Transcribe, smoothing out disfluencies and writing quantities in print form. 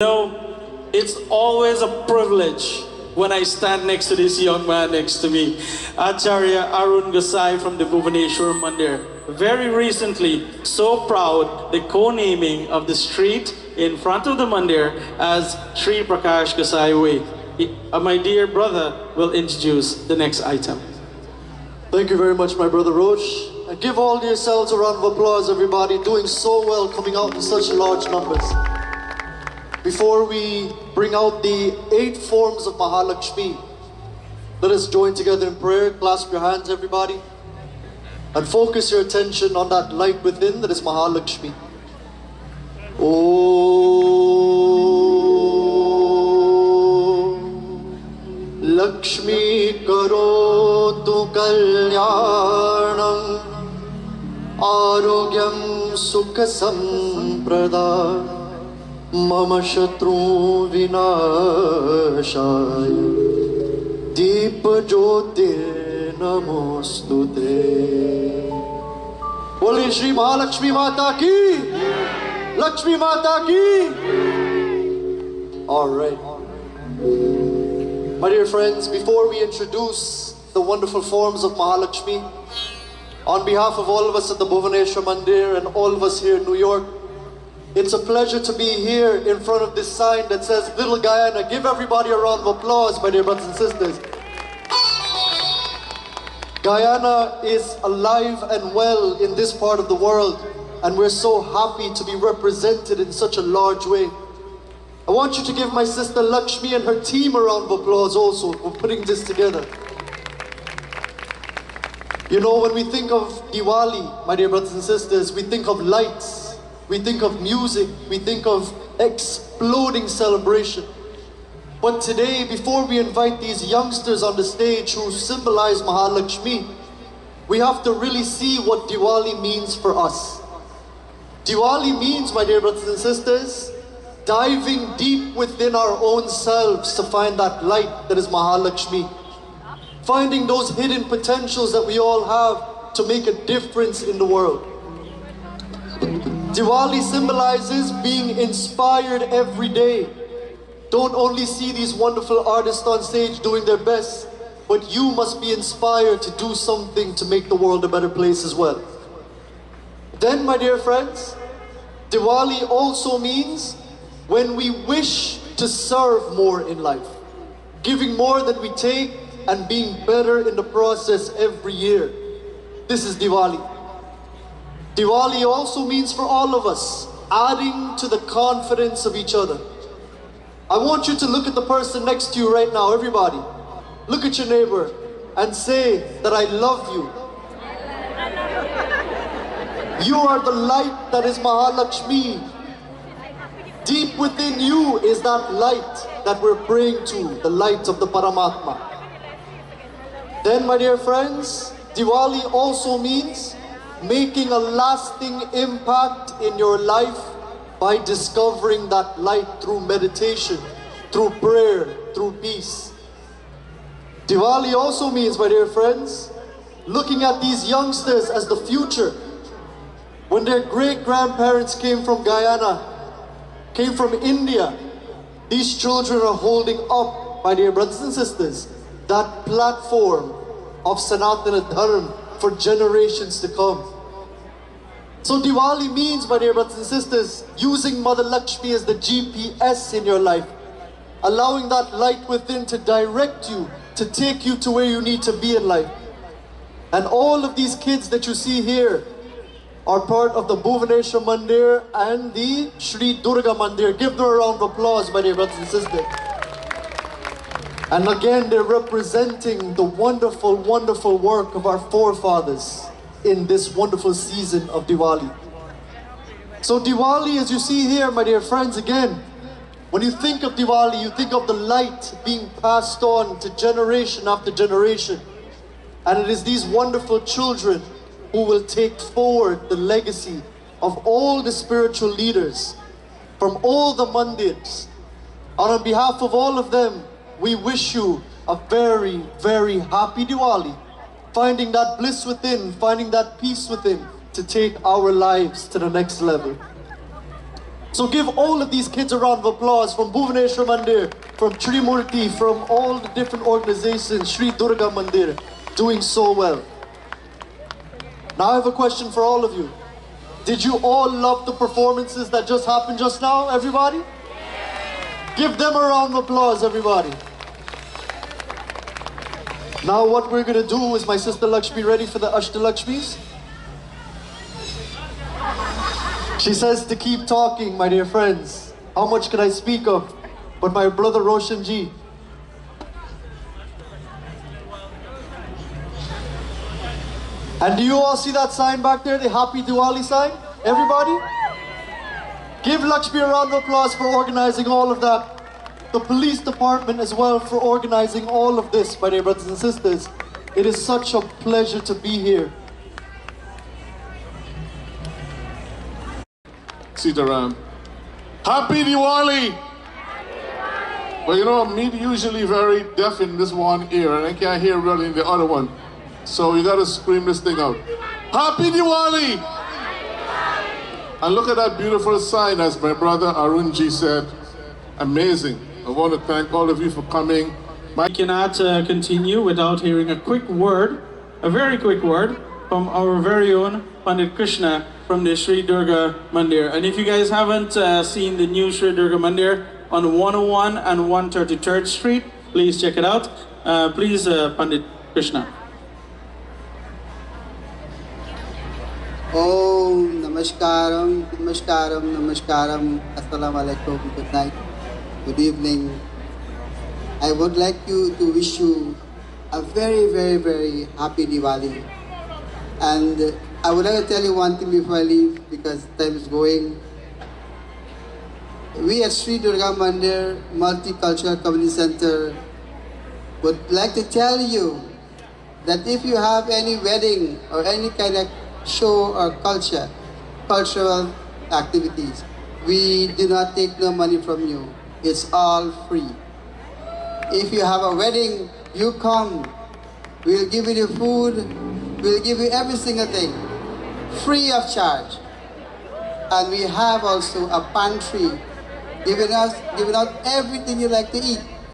It's always a privilege when I stand next to this young man next to me, Achariya Gossai from the Bhubaneswar Mandir. Very recently, so proud, the co-naming of the street in front of the Mandir as Sri Prakash Gossai Way. My dear brother will introduce the next item. Thank you very much, my brother Roche. And give all yourselves a round of applause, everybody, doing so well, coming out in such large numbers. Before we bring out the 8 forms of Mahalakshmi, let us join together in prayer. Clasp your hands, everybody, and focus your attention on that light within that is Mahalakshmi. Om Lakshmi Karotu Kalyanam Arogyam Sukha Samprada Mama Shatru Vinashaya Deepa Jyotir Namostute. Bole Shri Mahalakshmi Mata Ki! Lakshmi Mata Ki! Alright. My dear friends, before we introduce the wonderful forms of Mahalakshmi, on behalf of all of us at the Bhubaneswar Mandir and all of us here in New York, it's a pleasure to be here in front of this sign that says Little Guyana. Give everybody a round of applause, my dear brothers and sisters. Guyana is alive and well in this part of the world, and we're so happy to be represented in such a large way. I want you to give my sister Lakshmi and her team a round of applause also for putting this together. You know, when we think of Diwali, my dear brothers and sisters, we think of lights. We think of music, we think of exploding celebration. But today, before we invite these youngsters on the stage who symbolize Mahalakshmi, we have to really see what Diwali means for us. Diwali means, my dear brothers and sisters, diving deep within our own selves to find that light that is Mahalakshmi. Finding those hidden potentials that we all have to make a difference in the world. Diwali symbolizes being inspired every day. Don't only see these wonderful artists on stage doing their best, but you must be inspired to do something to make the world a better place as well. Then, my dear friends, Diwali also means when we wish to serve more in life, giving more than we take and being better in the process every year. This is Diwali. Diwali also means for all of us, adding to the confidence of each other. I want you to look at the person next to you right now, everybody. Look at your neighbor and say that I love you. You are the light that is Mahalakshmi. Deep within you is that light that we're praying to, the light of the Paramatma. Then, my dear friends, Diwali also means making a lasting impact in your life by discovering that light through meditation, through prayer, through peace. Diwali also means, my dear friends, looking at these youngsters as the future. When their great-grandparents came from Guyana, came from India, these children are holding up, my dear brothers and sisters, that platform of Sanatana Dharma for generations to come. So Diwali means, my dear brothers and sisters, using Mother Lakshmi as the GPS in your life, allowing that light within to direct you, to take you to where you need to be in life. And all of these kids that you see here are part of the Bhubaneswar Mandir and the Sri Durga Mandir. Give them a round of applause, my dear brothers and sisters. And again, they're representing the wonderful, wonderful work of our forefathers in this wonderful season of Diwali. So Diwali, as you see here, my dear friends, again, when you think of Diwali, you think of the light being passed on to generation after generation. And it is these wonderful children who will take forward the legacy of all the spiritual leaders from all the mandirs. And on behalf of all of them, we wish you a very, very happy Diwali. Finding that bliss within, finding that peace within to take our lives to the next level. So give all of these kids a round of applause from Bhuvaneshwar Mandir, from Trimurti, from all the different organizations, Sri Durga Mandir, doing so well. Now I have a question for all of you. Did you all love the performances that just happened just now, everybody? Give them a round of applause, everybody. Now what we're gonna do is my sister Lakshmi ready for the Ashtalakshmis? She says to keep talking, my dear friends. How much can I speak of? But my brother Roshan Ji. And do you all see that sign back there, the Happy Diwali sign? Everybody? Give Lakshmi a round of applause for organizing all of that. The police department as well for organizing all of this, my dear brothers and sisters. It is such a pleasure to be here. Sitaram. Happy Diwali! But you know, me usually very deaf in this one ear and I can't hear well in the other one. So you gotta scream this thing out. Happy Diwali! And look at that beautiful sign, as my brother Arunji said. Amazing. I want to thank all of you for coming. I cannot continue without hearing a quick word, a very quick word, from our very own Pandit Krishna from the Sri Durga Mandir. And if you guys haven't seen the new Sri Durga Mandir on 101 and 133rd Street, please check it out. Please, Pandit Krishna. Om Namaskaram, Namaskaram, Namaskaram, Assalamu alaikum, good night, good evening. I would like to wish you a very, very, very happy Diwali. And I would like to tell you one thing before I leave, because time is going. We at Sri Durga Mandir Multicultural Community Center would like to tell you that if you have any wedding or any kind of show or cultural activities, we do not take no money from you. It's all free. If you have a wedding, you come. We'll give you the food. We'll give you every single thing, free of charge. And we have also a pantry, giving out everything you like to eat.